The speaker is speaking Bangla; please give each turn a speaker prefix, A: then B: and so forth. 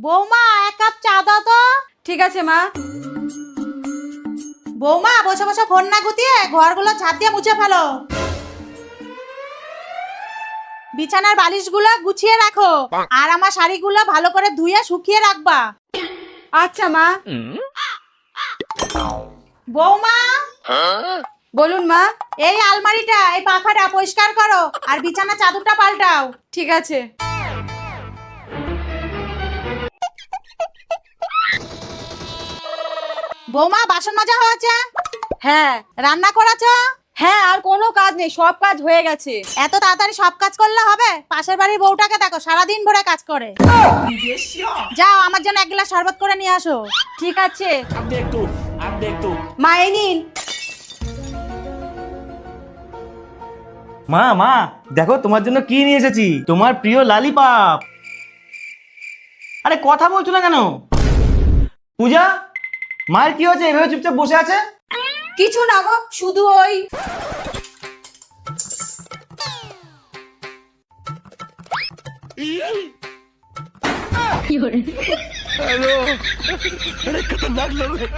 A: বৌমা 1 কাপ চা দাও তো।
B: ঠিক আছে মা।
A: বৌমা বসে বসে ফোন না গুতিয়ে ঘরগুলো ঝাঁট দিয়ে মুছে ফেলো। বিছানার বালিশগুলো গুছিয়ে রাখো আর আমার শাড়িগুলো ভালো করে ধুয়ে শুকিয়ে রাখবা।
B: আচ্ছা মা।
A: বৌমা
B: বলুন মা।
A: এই আলমারিটা এই পাখাটা পরিষ্কার করো আর বিছানা চাদরটা পাল্টাও।
B: ঠিক আছে।
A: বৌমা বাসন মাজা হয়েছে?
B: হ্যাঁ।
A: রান্না করেছো?
B: হ্যাঁ, আর কোনো কাজ নেই, সব কাজ হয়ে গেছে।
A: এত তাড়াতাড়ি সব কাজ করলে হবে? পাশের বাড়ির বউটাকে দেখো সারাদিন ভরে কাজ করে। যাও আমার জন্য 1 গ্লাস শরবত করে নিয়ে আসো।
B: ঠিক আছে
C: आप देख तू
B: মা, এই নিন।
C: মা মা দেখো তোমার জন্য কি নিয়ে এসেছি, তোমার প্রিয় লালিপাপ। আরে কথা বলছো না কেন? পূজা, মায়ের কি হয়েছে এভাবে চুপচাপ বসে আছে?
B: কিছু না গো, শুধু ওই
C: हेलो, अरे खतरनाक लोग हैं।